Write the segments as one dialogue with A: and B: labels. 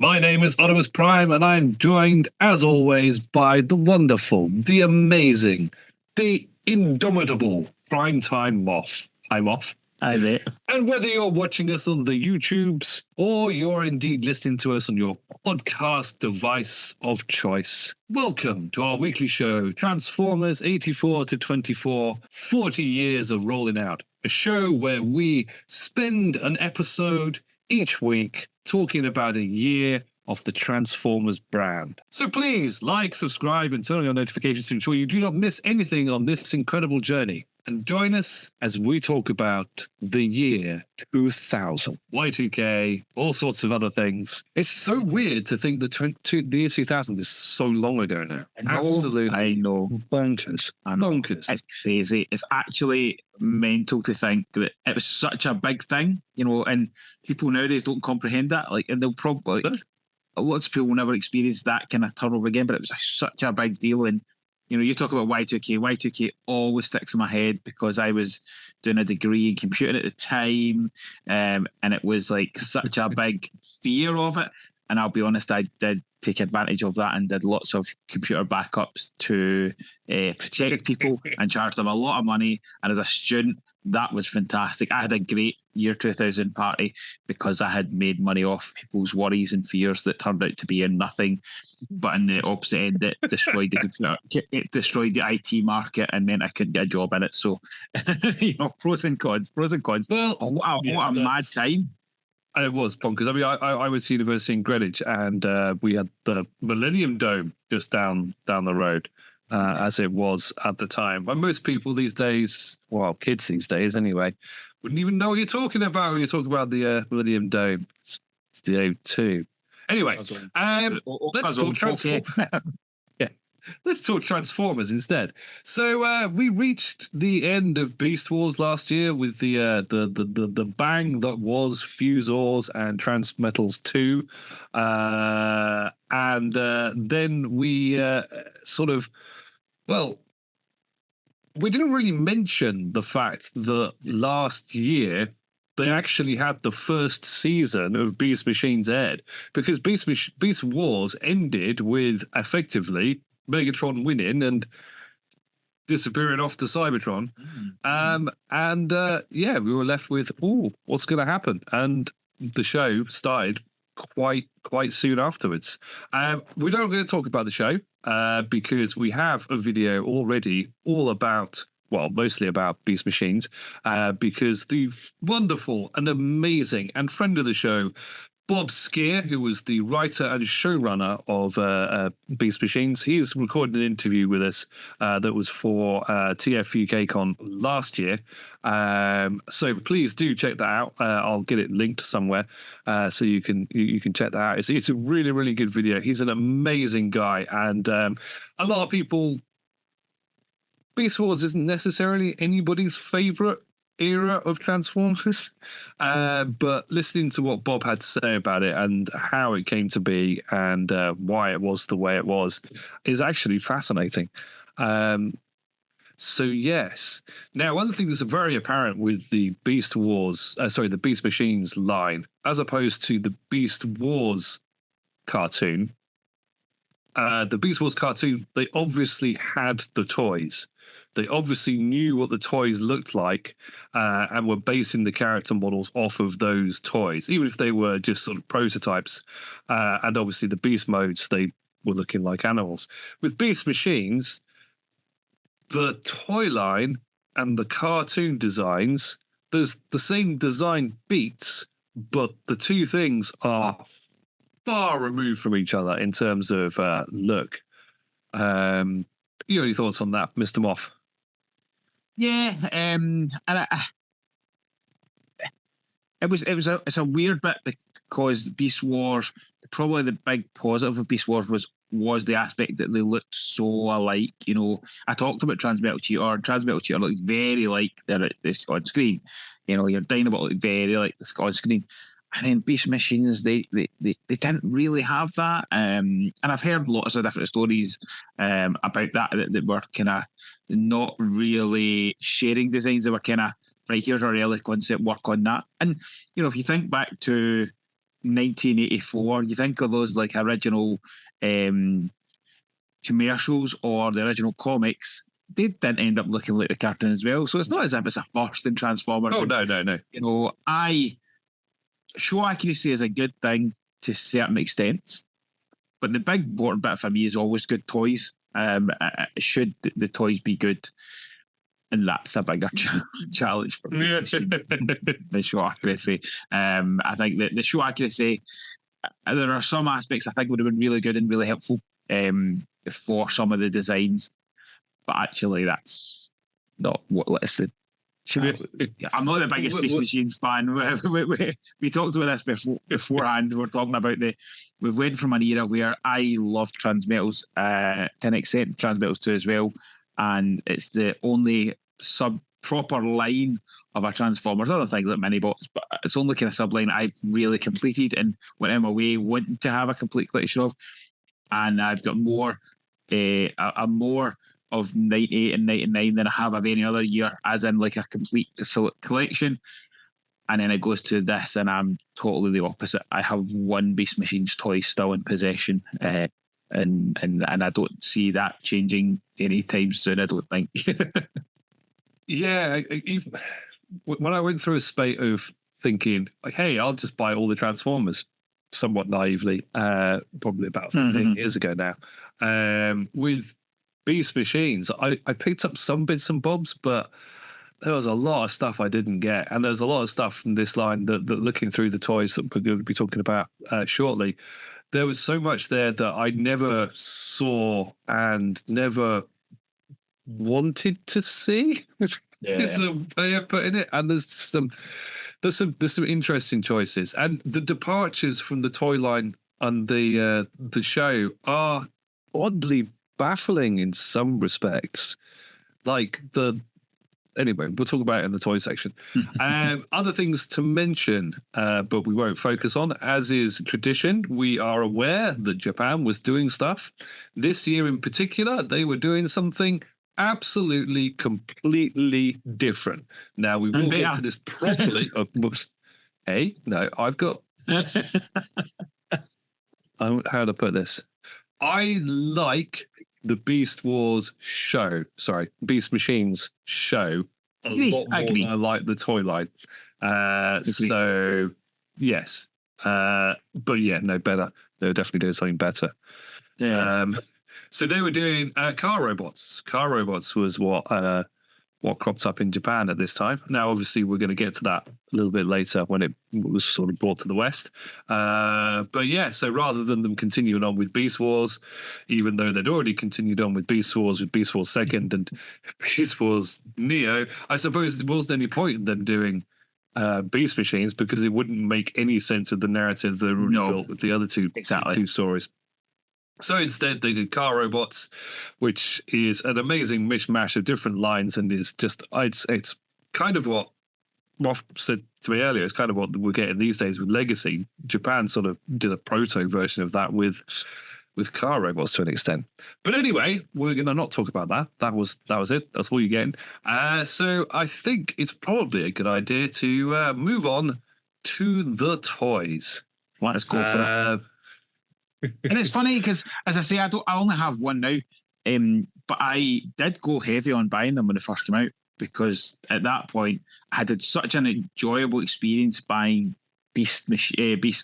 A: My name is Optimus Prime, and I'm joined, as always, by the wonderful, the amazing, the indomitable Primetime Moff. Hi, Moff.
B: Hi, mate.
A: And whether you're watching us on the YouTubes or you're indeed listening to us on your podcast device of choice, welcome to our weekly show, Transformers 84 to 24, 40 years of rolling out. A show where we spend an episode each week talking about a year of the Transformers brand. So please like, subscribe, and turn on your notifications to ensure you do not miss anything on this incredible journey. And join us as we talk about the year 2000, Y2K, all sorts of other things. It's so weird to think that the year 2000 is so long ago now. Absolutely.
B: I know.
A: Bonkers. Bonkers.
B: It's crazy. It's actually mental to think that it was such a big thing, and people nowadays don't comprehend that. And they'll probably, lots of people will never experience that kind of turnover again, but it was such a big deal. And you talk about Y2K. Y2K always sticks in my head because I was doing a degree in computing at the time, and it was like such a big fear of it. And I'll be honest, I did take advantage of that and did lots of computer backups to protect people and charge them a lot of money. And as a student, that was fantastic. I had a great year 2000 party because I had made money off people's worries and fears that turned out to be in nothing, but in the opposite end, it destroyed the computer, it destroyed the IT market and meant I couldn't get a job in it. So, pros and cons.
A: Well,
B: what a mad time.
A: It was bonkers. I mean, I was at university in Greenwich, and we had the Millennium Dome just down the road, as it was at the time. And most people these days, well, kids these days anyway, wouldn't even know what you're talking about when you talk about the Millennium Dome. It's the O2. Anyway, let's talk Transformers. Yeah. Let's talk Transformers instead. So we reached the end of Beast Wars last year with the bang that was Fuse-Ors and Transmetals 2, and then we we didn't really mention the fact that last year they actually had the first season of Beast Machines aired, because Beast Wars ended with effectively Megatron winning and disappearing off to Cybertron. We were left with, what's going to happen? And the show started quite soon afterwards. We're not going to talk about the show because we have a video already all about, mostly about Beast Machines, because the wonderful and amazing and friend of the show, Bob Skir, who was the writer and showrunner of Beast Machines, he's recorded an interview with us that was for TF UKCon last year. So please do check that out. I'll get it linked somewhere so you can check that out. It's a really, really good video. He's an amazing guy, and a lot of people, Beast Wars isn't necessarily anybody's favorite era of Transformers, but listening to what Bob had to say about it and how it came to be and why it was the way it was is actually fascinating. So yes. Now, one thing that's very apparent with the Beast Machines line, as opposed to the Beast Wars cartoon, the Beast Wars cartoon, they obviously had the toys. They obviously knew what the toys looked like and were basing the character models off of those toys, even if they were just sort of prototypes. And obviously the Beast modes, they were looking like animals. With Beast Machines, the toy line and the cartoon designs, there's the same design beats, but the two things are far removed from each other in terms of look. You have any thoughts on that, Mr. Moff?
B: Yeah, and it's a weird bit because Beast Wars, probably the big positive of Beast Wars was the aspect that they looked so alike. I talked about Transmetal Cheetor. Transmetal Cheetor looked very like this on screen. Your Dinobot looked very like the on screen. And then Beast Machines, they didn't really have that. And I've heard lots of different stories about that were kind of not really sharing designs. They were kind of, right, here's our early concept, work on that. And, if you think back to 1984, you think of those like original commercials or the original comics, they didn't end up looking like the cartoon as well. So it's not as if it's a first in Transformers.
A: Oh, no.
B: You know, show accuracy is a good thing to certain extents, but the big important bit for me is always good toys. Should the toys be good? And that's a bigger challenge for me. The show accuracy. I think that the show accuracy, there are some aspects I think would have been really good and really helpful for some of the designs, but actually that's not what listed. I'm not the biggest Beast Machines fan. We talked about this beforehand. We're talking about we've went from an era where I love Transmetals, to an extent Transmetals 2 as well, and it's the only proper line of a Transformers. Other things like mini-bots, but it's only kind of subline I've really completed and went in my way wanting to have a complete collection of. And I've got more of 98 and 99 than I have of any other year, as in like a complete collection. And then it goes to this, and I'm totally the opposite. I have one Beast Machines toy still in possession, and I don't see that changing anytime soon, I don't think.
A: Yeah, even when I went through a spate of thinking, like, hey, I'll just buy all the Transformers, somewhat naively, probably about 15 years ago now, with Beast Machines, I picked up some bits and bobs, but there was a lot of stuff I didn't get. And there's a lot of stuff from this line that looking through the toys that we're going to be talking about shortly, there was so much there that I never saw and never wanted to see. It's a way of putting it. And there's some interesting choices, and the departures from the toy line and the show are oddly baffling in some respects. Like anyway, we'll talk about it in the toy section. Other things to mention, but we won't focus on, as is tradition. We are aware that Japan was doing stuff this year in particular. They were doing something absolutely, completely different. Now we will get to this properly. Oh, whoops. Hey, no, I've got. How to put this? I like the Beast Wars show. Sorry, Beast Machines show a lot more than I like the toy line. So yes, but yeah, no better. They were definitely doing something better.
B: Yeah.
A: So they were doing car robots. Car robots was what cropped up in Japan at this time. Now, obviously, we're going to get to that a little bit later when it was sort of brought to the West. But yeah, so rather than them continuing on with Beast Wars, even though they'd already continued on with Beast Wars Second and Beast Wars Neo, I suppose there wasn't any point in them doing Beast Machines because it wouldn't make any sense of the narrative they already built with the other two stories. So instead, they did car robots, which is an amazing mishmash of different lines, and is just it's kind of what Moff said to me earlier. It's kind of what we're getting these days with Legacy. Japan sort of did a proto version of that with car robots to an extent. But anyway, we're going to not talk about that. That was it. That's all you're getting. So I think it's probably a good idea to move on to the toys.
B: Let's go for it. And it's funny because, as I say, I only have one now, but I did go heavy on buying them when they first came out because at that point I had such an enjoyable experience buying Beast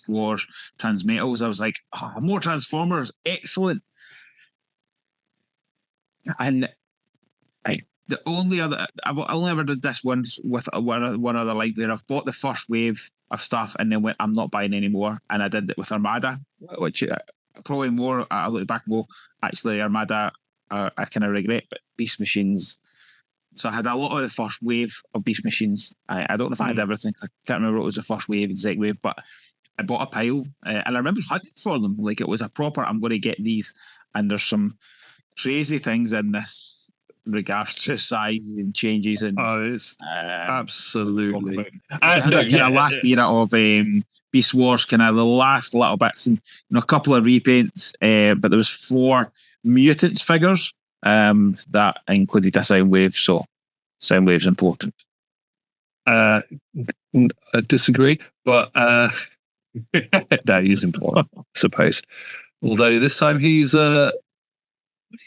B: Wars Transmetals. I was like, more Transformers, excellent. And I've only ever did this once with one other line where I've bought the first wave of stuff and then went, I'm not buying any more. And I did it with Armada, which probably more, I look back and go, actually Armada, I kind of regret, but Beast Machines. So I had a lot of the first wave of Beast Machines. I don't know if I had everything. I can't remember what was the first wave, exact wave, but I bought a pile and I remember hunting for them. Like it was a proper, I'm going to get these. And there's some crazy things in this regards to sizes and changes and
A: it's absolutely
B: and kind of last era of Beast Wars, kind of the last little bits and a couple of repaints, but there was 4 Mutants figures that included a Soundwave, so Soundwave's important.
A: I disagree, but No, he's important, I suppose. Although this time he's what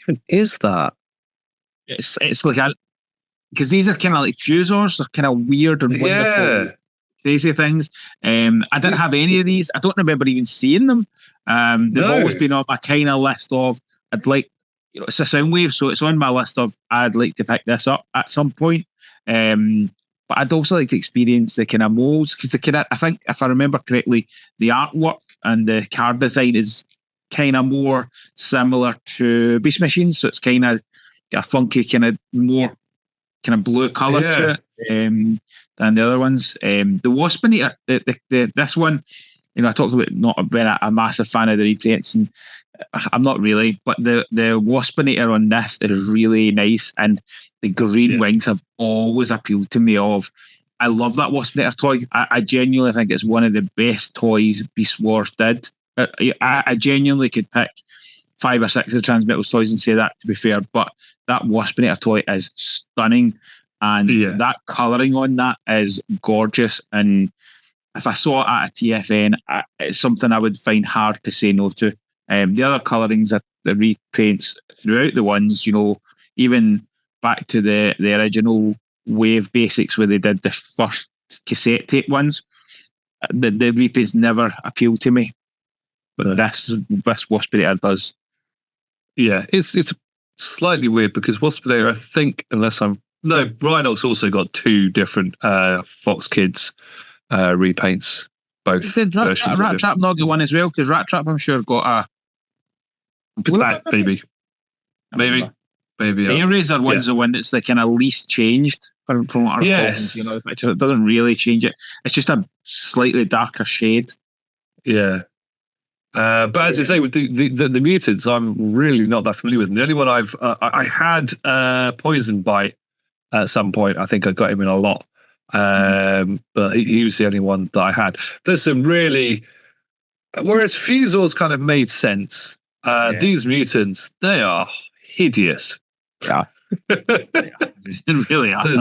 A: even is that?
B: It's like because these are kind of like fusors, they're kind of weird and wonderful, crazy things. I didn't have any of these. I don't remember even seeing them. They've always been on my kind of list of I'd like. It's a Soundwave, so it's on my list of I'd like to pick this up at some point. But I'd also like to experience the kind of molds because the kind of I think if I remember correctly, the artwork and the card design is kind of more similar to Beast Machines, so it's kind of a funky kind of more kind of blue colour to it than the other ones. The Waspinator, this one, I talked about not being a massive fan of the reprints, and I'm not really, but the Waspinator on this is really nice, and the green wings have always appealed to me. I love that Waspinator toy. I genuinely think it's one of the best toys Beast Wars did. I genuinely could pick 5 or 6 of the Transmetals toys and say that, to be fair, but that Waspinator toy is stunning, and that colouring on that is gorgeous. And if I saw it at a TFN, it's something I would find hard to say no to. The other colourings, the repaints throughout the ones, even back to the original Wave basics where they did the first cassette tape ones, the repaints never appealed to me. But this Waspinator does.
A: Yeah, it's slightly weird because Waspinator, I think, Rhinox also got 2 different Fox Kids repaints. Both versions.
B: Rattrap not got one as well, because Rattrap I'm sure got
A: maybe. The
B: Eraser one's the one that's the kind of least changed from what I'm talking. It doesn't really change it. It's just a slightly darker shade.
A: Yeah. But as you say, with the mutants, I'm really not that familiar with them. The only one I had Poison Bite at some point. I think I got him in a lot, but he was the only one that I had. There's some really, whereas Fusors kind of made sense. These mutants, they are hideous.
B: Yeah, they really are.
A: They're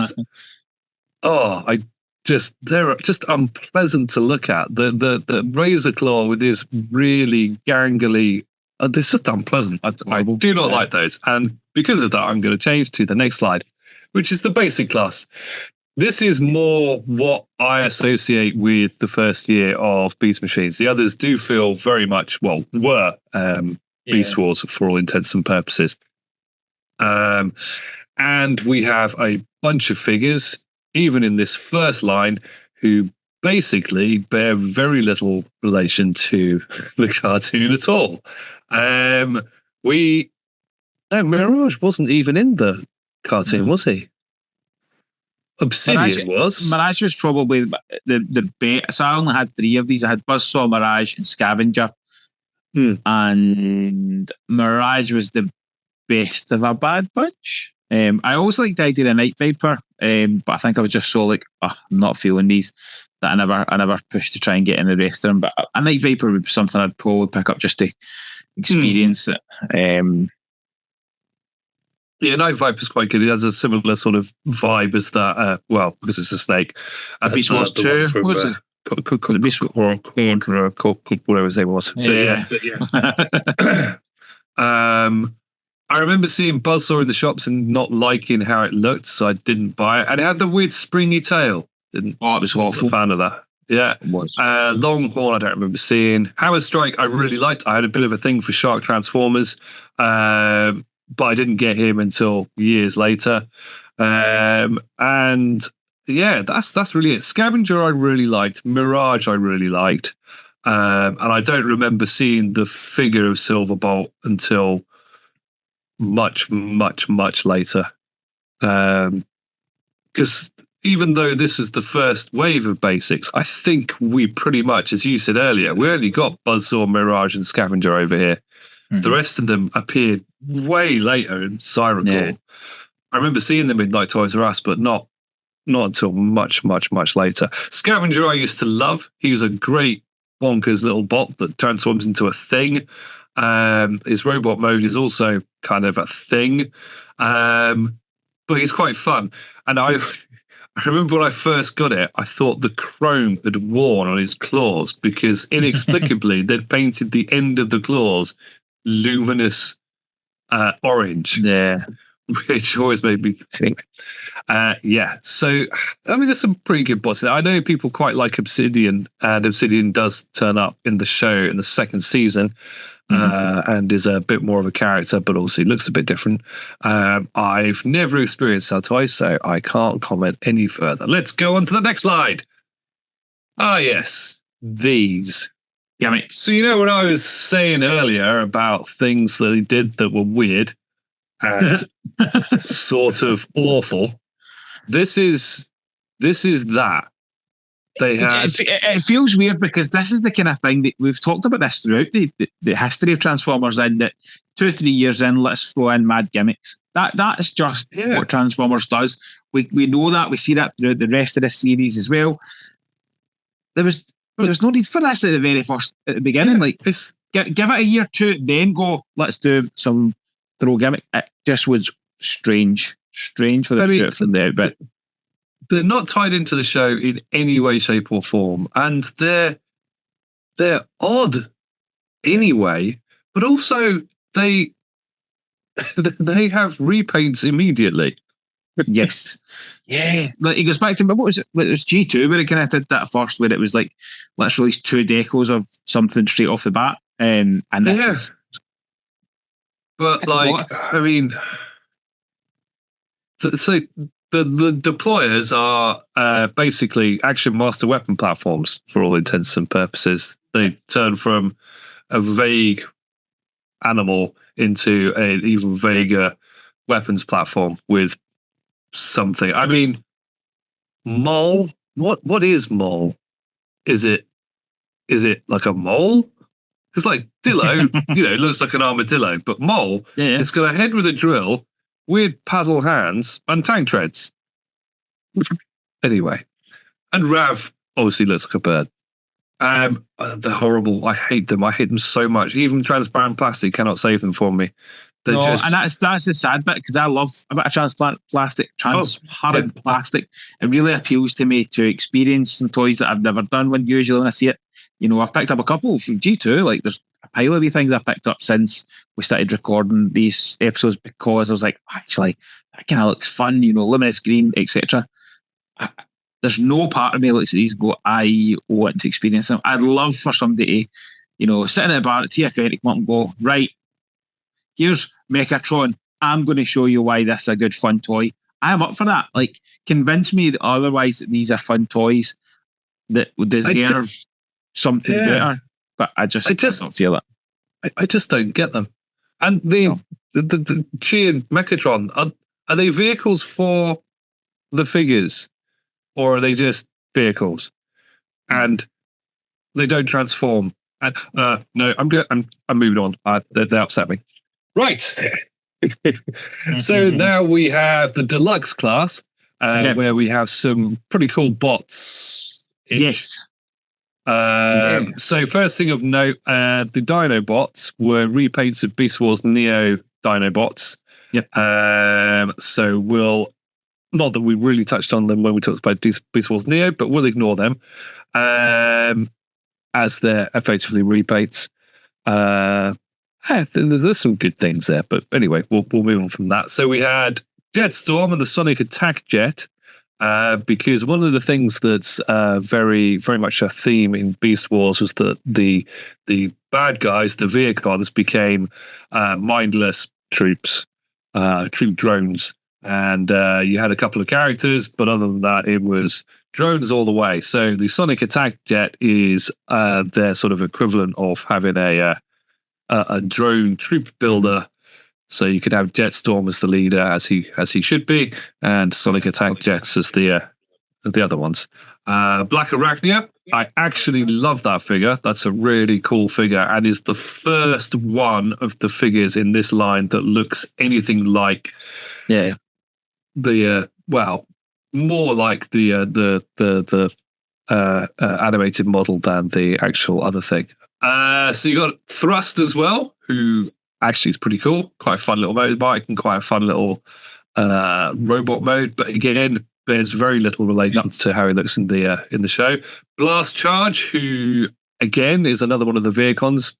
A: just unpleasant to look at. The Razor Claw with his really gangly, they're just unpleasant. I do not like those, and because of that, I'm going to change to the next slide, which is the basic class. This is more what I associate with the first year of Beast Machines. The others do feel very much were Beast Wars for all intents and purposes. And we have a bunch of figures, even in this first line, who basically bear very little relation to the cartoon at all. Mirage wasn't even in the cartoon, was he? Obsidian was.
B: Mirage was probably the best. So I only had 3 of these. I had Buzzsaw, Mirage, and Scavenger. And Mirage was the best of a bad bunch. I always liked the idea of Night Viper, but I think I was just so like, I'm not feeling these, that I never pushed to try and get in the rest of them. But a Night Viper would be something I'd probably pick up just to experience it.
A: Night Viper's quite good. It has a similar sort of vibe as that. Because it's a snake.
B: Beast Wars 2. What was it?
A: Whatever his name was. I remember seeing Buzzsaw in the shops and not liking how it looked, so I didn't buy it. And it had the weird springy tail.
B: It was awful.
A: A fan of that. Yeah.
B: It was.
A: Longhorn, I don't remember seeing. Hammer Strike, I really liked. I had a bit of a thing for Shark Transformers, but I didn't get him until years later. That's really it. Scavenger, I really liked. Mirage, I really liked. And I don't remember seeing the figure of Silverbolt until much, much, much later. Because even though this is the first wave of basics, I think we pretty much, as you said earlier, we only got Buzzsaw, Mirage, and Scavenger over here. Mm-hmm. The rest of them appeared way later in Cybertron. Yeah. I remember seeing them in like Toys R Us, but not until much, much, much later. Scavenger I used to love. He was a great bonkers little bot that transforms into a thing. His robot mode is also kind of a thing, but he's quite fun. And I remember when I first got it, I thought the chrome had worn on his claws because inexplicably they'd painted the end of the claws luminous orange.
B: Yeah.
A: Which always made me think. Yeah. So, I mean, there's some pretty good bosses. I know people quite like Obsidian, and Obsidian does turn up in the show in the second season. And is a bit more of a character, but also looks a bit different. I've never experienced that toy, so I can't comment any further. Let's go on to the next slide. Ah, yes, these.
B: Yeah, mate.
A: So you know what I was saying earlier about things that he did that were weird and sort of awful. This is that. They had.
B: It feels weird because this is the kind of thing that we've talked about this throughout the history of Transformers, in that 2 or 3 years in, let's throw in mad gimmicks. That is just what Transformers does. We know that, we see that throughout the rest of the series as well. There's no need for this at the beginning. Like, give it a year or two, then go, let's do some throw gimmick. It just was strange for them to do it from the outbit.
A: They're not tied into the show in any way, shape, or form, and they're odd anyway. But also they have repaints immediately.
B: Yes, yeah. Like, it goes back to, what was it? It was G2 where it kind of did that first, where it was like, let's release 2 decos of something straight off the bat, and this
A: but like, I mean, so. The deployers are basically Action Master weapon platforms for all intents and purposes. They turn from a vague animal into an even vaguer weapons platform with something. I mean, mole. What is mole? Is it like a mole? Because like Dillo, looks like an armadillo, but mole, it's got a head with a drill, weird paddle hands, and tank treads. Anyway, and Rav obviously looks like a bird. They're horrible. I hate them. I hate them so much. Even transparent plastic cannot save them for me. And
B: that's the sad bit, because I love a bit of transparent plastic. Plastic. It really appeals to me to experience some toys that I've never done when I see it. I've picked up a couple from G2. Like, there's a pile of wee things I've picked up since we started recording these episodes, because I was like, actually, that kind of looks fun, luminous green, etc. There's no part of me that looks at these and go, I want to experience them. I'd love for somebody to, sit in a bar at TFN to come up and go, right, here's Megatron. I'm going to show you why this is a good fun toy. I'm up for that. Like, convince me that otherwise that these are fun toys that would deserve something better. But I just don't feel it.
A: I just don't get them. And the Chi and Megatron, are they vehicles for the figures, or are they just vehicles and they don't transform? And no, I'm good. I'm moving on. They upset me. Right. So now we have the deluxe class, where we have some pretty cool bots.
B: Yes.
A: So first thing of note, the Dinobots were repaints of Beast Wars Neo Dinobots.
B: Yep.
A: So not that we really touched on them when we talked about Beast Wars Neo, but we'll ignore them as they're effectively repaints. There's some good things there, but anyway, we'll move on from that. So we had Jetstorm and the Sonic Attack Jet. Because one of the things that's very, very much a theme in Beast Wars was that the bad guys, the Vehicons, became mindless troops, troop drones, and you had a couple of characters, but other than that, it was drones all the way. So the Sonic Attack Jet is their sort of equivalent of having a drone troop builder. So you could have Jetstorm as the leader, as he should be, and Sonic Attack Jets as the other ones. Black Arachnia, I actually love that figure. That's a really cool figure, and is the first one of the figures in this line that looks anything like more like the animated model than the actual other thing. So you got Thrust as well, who actually is pretty cool. Quite a fun little motorbike and quite a fun little robot mode. But again, bears very little relation to how he looks in the show. Blast Charge, who again is another one of the Vehicons,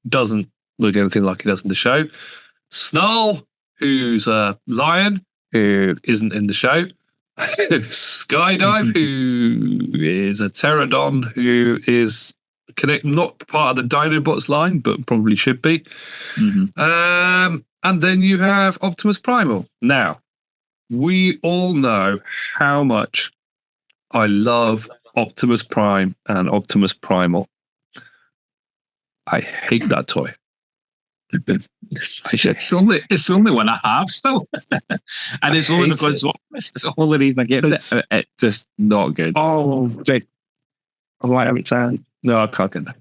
A: doesn't look anything like he does in the show. Snarl, who's a lion, who isn't in the show. Skydive, who is a pterodon, who is not part of the Dinobots line, but probably should be. And then you have Optimus Primal. Now, we all know how much I love Optimus Prime and Optimus Primal. I hate that toy.
B: It's only one I have still, and it's only because it's the only reason I get it. It's just not good.
A: Oh, Jake, I'm like every time. No, I can't get that.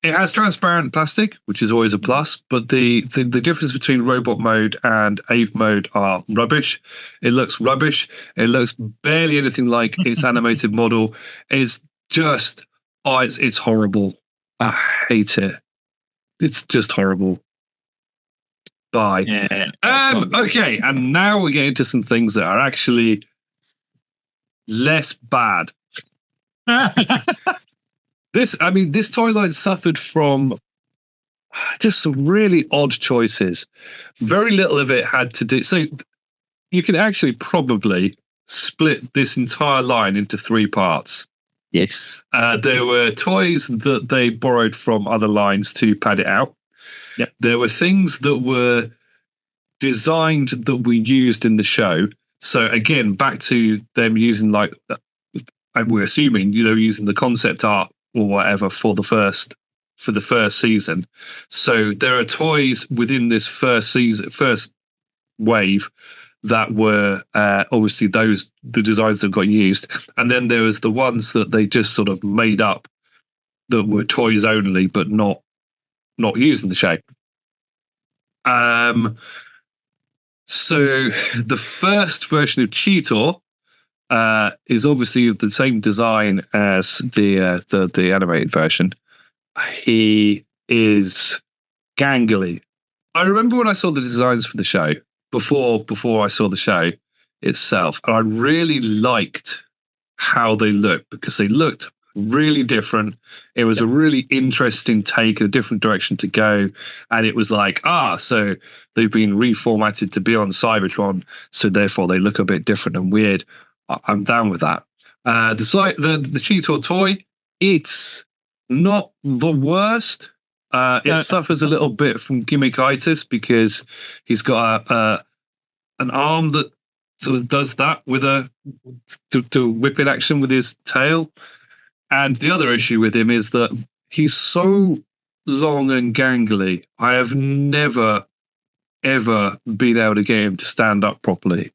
A: It has transparent plastic, which is always a plus, but the difference between robot mode and ape mode are rubbish. It looks rubbish. It looks barely anything like its animated model. It's just, it's horrible. I hate it. It's just horrible. Bye.
B: Yeah,
A: okay, and now we get into some things that are actually less bad. This toy line suffered from just some really odd choices. Very little of it had to do. So you can actually probably split this entire line into 3 parts.
B: Yes.
A: There were toys that they borrowed from other lines to pad it out.
B: Yep.
A: There were things that were designed that we used in the show. So again, back to them using we're assuming using the concept art or whatever for the first season. So there are toys within this first wave that were obviously the designs that got used, and then there was the ones that they just sort of made up that were toys only, but not used in the show. So the first version of Cheetor is obviously of the same design as the animated version. He is gangly. I remember when I saw the designs for the show before I saw the show itself, and I really liked how they looked because they looked really different. It was a really interesting take, a different direction to go, and it was like, so they've been reformatted to be on Cybertron, so therefore they look a bit different and weird. I'm down with that. The Cheetor toy, it's not the worst. It suffers a little bit from gimmickitis because he's got an arm that sort of does that with to whipping action with his tail. And the other issue with him is that he's so long and gangly. I have never, ever been able to get him to stand up properly.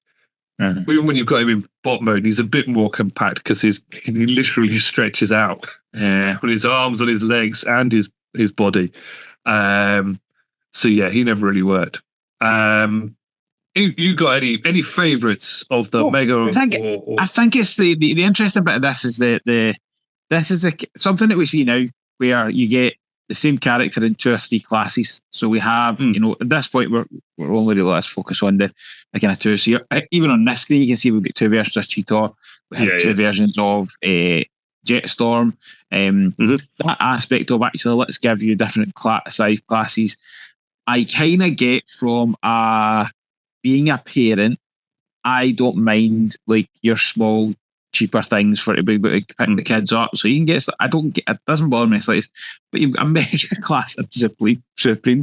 A: Even when you've got him in bot mode, he's a bit more compact because he literally stretches out on his arms, on his legs, and his body. So yeah, he never really worked. You got any favourites of the Mega?
B: I think it's the interesting bit of this is this is something that we see now where you get the same character in 2 or 3 classes. So we have, at this point, we're only really let's focus on the kind of 2. So even on this screen, you can see we've got 2 versions of Cheetor. We have 2 versions of Jetstorm. That aspect of actually, let's give you different size classes. I kind of get from being a parent, I don't mind like your small, cheaper things for to be able to pick the kids up. So you can get, it doesn't bother me slightly, but you've got a mega class and supreme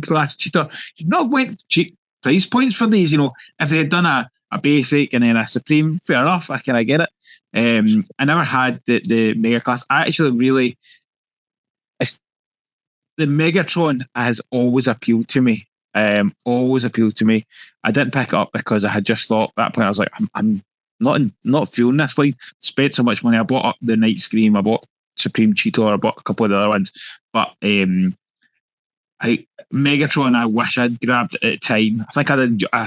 B: class Cheetor. You've not went cheap price points for these. If they had done a basic and then a supreme, fair enough, I get it. I never had the mega class. I actually really, the Megatron has always appealed to me. Always appealed to me. I didn't pick it up because I had just thought at that point I was like, I'm not feeling this line. Spent so much money. I bought up the Night Scream. I bought Supreme Cheetor. I bought a couple of the other ones. But Megatron, I wish I'd grabbed it at the time. I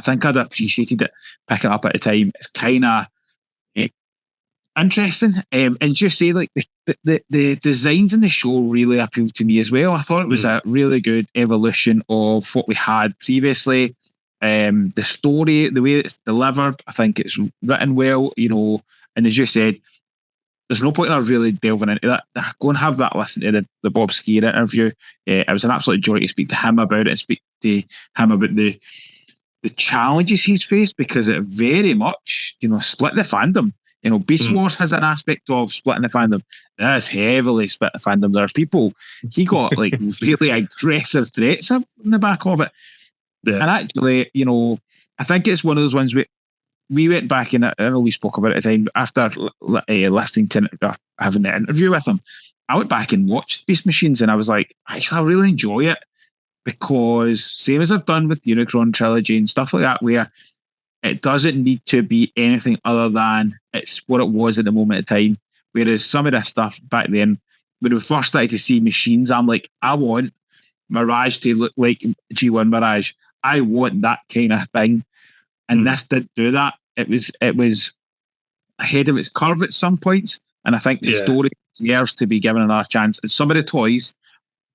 B: think I'd appreciated it picking it up at the time. It's kind of interesting. And just say like the designs in the show really appealed to me as well. I thought it was a really good evolution of what we had previously. The story, the way it's delivered, I think it's written well, and as you said, there's no point in us really delving into that. Go and have that listen to the Bob Skir interview. It was an absolute joy to speak to him about it and speak to him about the challenges he's faced, because it very much, split the fandom. Beast Wars has an aspect of splitting the fandom. That's heavily split the fandom. There's people, he got like really aggressive threats in the back of it. Yeah. And actually, I think it's one of those ones we went back and I know we spoke about it at the time after listening to having the interview with him. I went back and watched Beast Machines and I was like, actually, I really enjoy it, because same as I've done with the Unicron trilogy and stuff like that, where it doesn't need to be anything other than it's what it was at the moment of time. Whereas some of this stuff back then, when we first started to see machines, I'm like, I want Mirage to look like G1 Mirage. I want that kind of thing. And this didn't do that. It was ahead of its curve at some points. And I think the story deserves to be given another chance. And some of the toys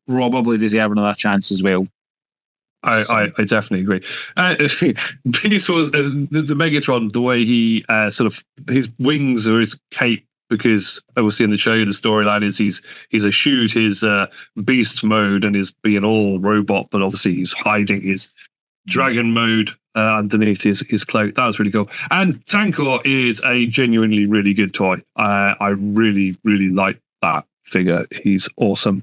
B: probably deserve another chance as well.
A: I definitely agree. Beast was the Megatron, the way he sort of his wings or his cape, because obviously in the show the storyline is he's eschewed his beast mode and is being all robot, but obviously he's hiding his dragon mode underneath his cloak. That was really cool. And Tankor is a genuinely really good toy. I really like that figure. He's awesome.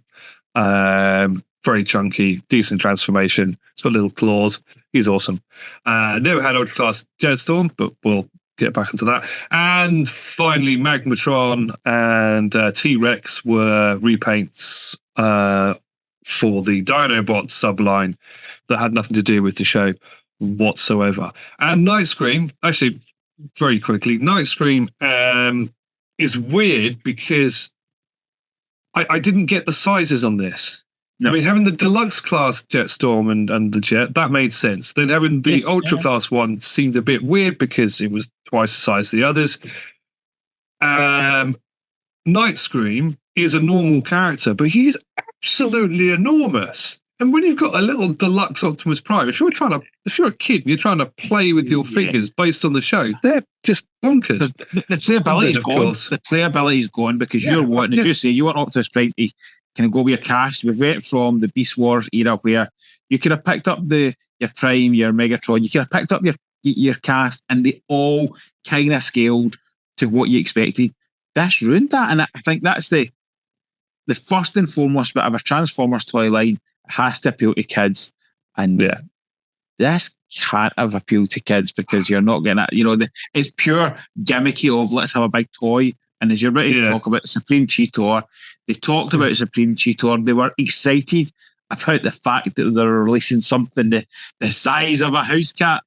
A: Very chunky, decent transformation. It's got little claws. He's awesome. Never had Ultra Class Jetstorm, but we'll get back into that. And finally, Magmatron and T-Rex were repaints for the Dinobot subline that had nothing to do with the show whatsoever. And Night Scream, actually, very quickly, Night Scream is weird because I didn't get the sizes on this. No. I mean, having the deluxe class Jetstorm and the Jet, that made sense. Then having the Ultra class one seemed a bit weird because it was twice the size of the others. Night Scream is a normal character, but he's absolutely enormous. And when you've got a little deluxe Optimus Prime, if you're a kid and you're trying to play with your figures based on the show, they're just bonkers.
B: The playability is gone. The playability is gone because you're wanting, as you say, you want Optimus Prime to kind of go with your cast. We went from the Beast Wars era where you could have picked up your Prime, your Megatron, you could have picked up your cast, and they all kind of scaled to what you expected. This ruined that, and I think that's the first and foremost bit of a Transformers toy line. Has to appeal to kids, and this can't have appealed to kids because you're not getting it. It's pure gimmicky of let's have a big toy. And as you're ready to talk about Supreme Cheetor, they talked about Supreme Cheetor. They were excited about the fact that they're releasing something the size of a house cat.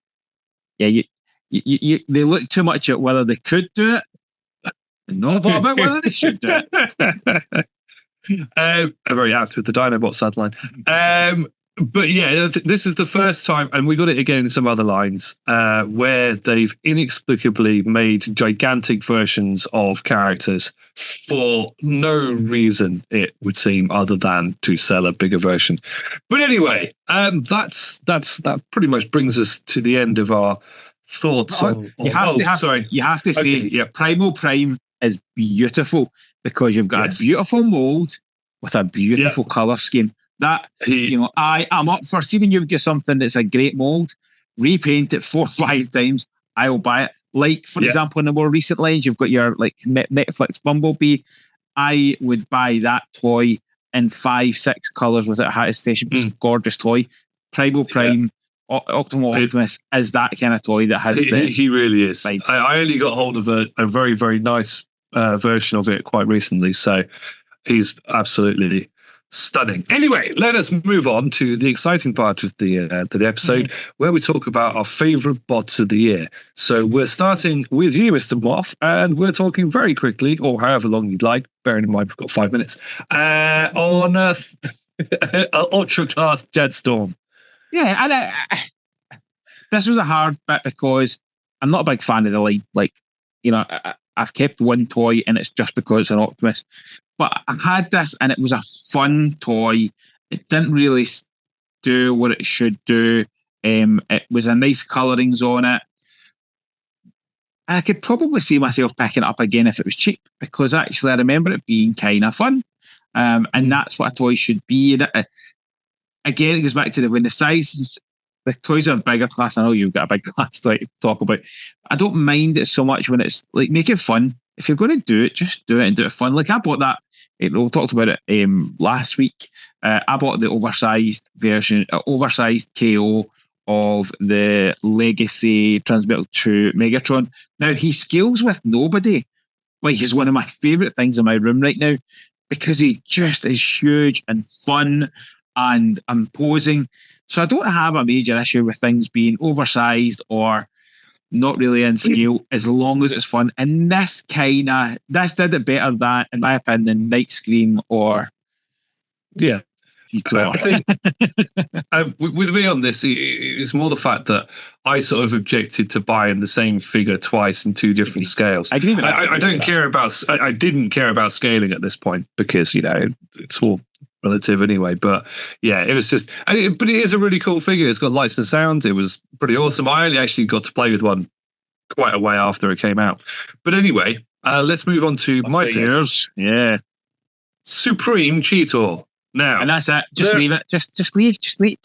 B: Yeah, they looked too much at whether they could do it, and not thought about whether they should do it.
A: I'm very apt with the Dinobot sideline. But yeah, this is the first time, and we got it again in some other lines, where they've inexplicably made gigantic versions of characters for no reason, it would seem, other than to sell a bigger version. But anyway, that pretty much brings us to the end of our thoughts on.
B: You have to say, Primal Prime is beautiful because you've got a beautiful mold with a beautiful color scheme. That I am up for. See, when you've got something that's a great mold, repaint it 4 or 5 times, I will buy it. Like, for example, in the more recent lines, you've got your Netflix Bumblebee. I would buy that toy in 5-6 colors without hesitation. It's a gorgeous toy. Primal Prime, Optimus is that kind of toy that has
A: he really is. I only got hold of a very, very nice version of it quite recently, so he's absolutely stunning. Anyway, let us move on to the exciting part of the episode, where we talk about our favorite bots of the year. So we're starting with you, Mr. Moff, and we're talking very quickly, or however long you'd like, bearing in mind we've got 5 minutes, on Ultra Class Jetstorm.
B: Yeah, and this was a hard bit because I'm not a big fan of the line. Like, I've kept one toy and it's just because it's an Optimus. But I had this and it was a fun toy. It didn't really do what it should do. It was a nice colourings on it. I could probably see myself picking it up again if it was cheap, because actually I remember it being kind of fun. And that's what a toy should be. And again, it goes back to when the sizes, the toys are bigger class. I know you've got a big class to talk about. I don't mind it so much when it's like, make it fun. If you're going to do it, just do it and do it fun. Like I bought that, we talked about it last week. I bought the oversized version, oversized KO of the Legacy Transmetal 2 Megatron. Now, he scales with nobody. Like, he's one of my favourite things in my room right now, because he just is huge and fun and imposing. So I don't have a major issue with things being oversized or not really in scale, as long as it's fun. And this did it better than, in my opinion, than Night Scream or
A: I think with me on this, it's more the fact that I sort of objected to buying the same figure twice in two different scales. I didn't care about scaling at this point, because it's all relative anyway. But yeah, it was just. But it is a really cool figure. It's got lights and sounds. It was pretty awesome. I only actually got to play with one quite a way after it came out. But anyway, let's move on to my peers.
B: Yeah,
A: Supreme Cheetor. Now,
B: and that's it. Just leave it. Just leave.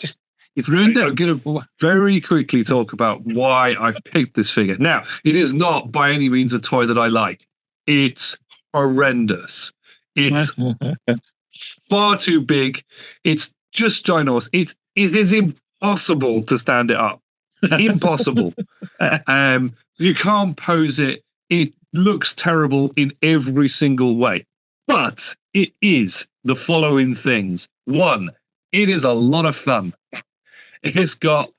B: You've ruined it.
A: I'm going to very quickly talk about why I've picked this figure. Now, it is not by any means a toy that I like. It's horrendous. It's far too big. It's just ginormous. It is impossible to stand it up. Impossible. You can't pose it. It looks terrible in every single way. But it is the following things. One, it is a lot of fun. It's got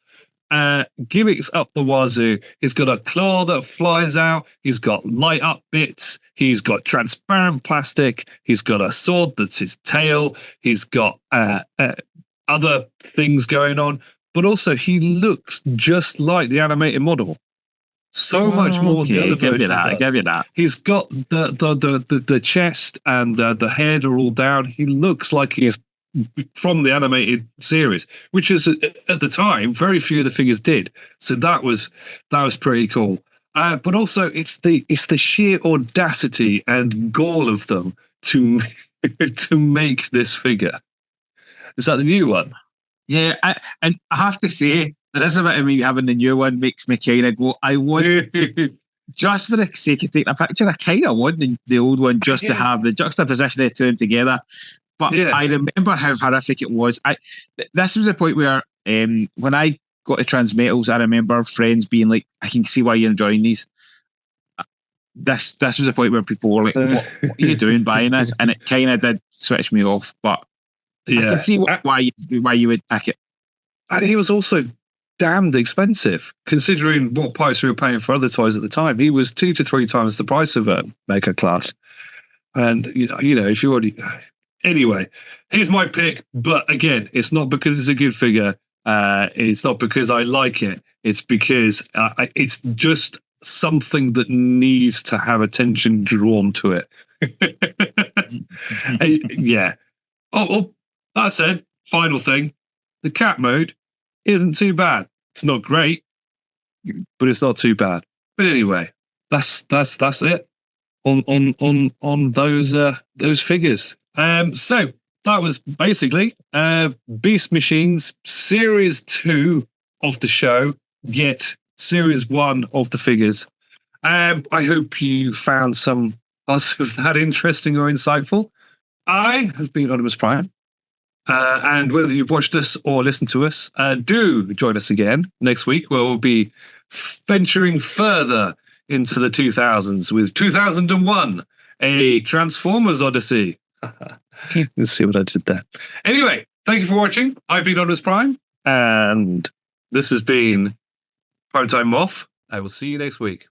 A: gimmicks up the wazoo. He's got a claw that flies out. He's got light up bits. He's got transparent plastic. He's got a sword that's his tail. He's got other things going on. But also, he looks just like the animated model. So much more than the other version does.
B: Give you that.
A: He's got the chest and the head are all down. He looks like he's from the animated series, which is at the time very few of the figures did. So that was pretty cool. But also it's the sheer audacity and gall of them to make this figure. Is that the new one?
B: Yeah, and I have to say, there is a bit of me having the new one makes me kind of go, I want, just for the sake of taking a picture, I kind of want the old one just to have the juxtaposition of the two of them together. But I remember how horrific it was. This was the point where when I got the Transmetals, I remember friends being like, I can see why you're enjoying these. This was the point where people were like, what are you doing buying this? And it kind of did switch me off. But I can see why you would pick it.
A: And he was also damned expensive, considering what price we were paying for other toys at the time. He was 2 to 3 times the price of a Mega Class. And, if you already... Anyway, here's my pick. But again, it's not because it's a good figure. It's not because I like it. It's because it's just something that needs to have attention drawn to it. Yeah. Oh, that said, final thing. The cat mode isn't too bad. It's not great, but it's not too bad. But anyway, that's it on those figures. So that was basically Beast Machines Series 2 of the show, yet Series 1 of the figures. I hope you found some parts of that interesting or insightful. I have been Optimus Primal. And whether you've watched us or listened to us, do join us again next week, where we'll be venturing further into the 2000s with 2001, a Transformers Odyssey. Let's see what I did there. Anyway, thank you for watching. I've been Optimus Prime, and this has been Primetime Moff. I will see you next week.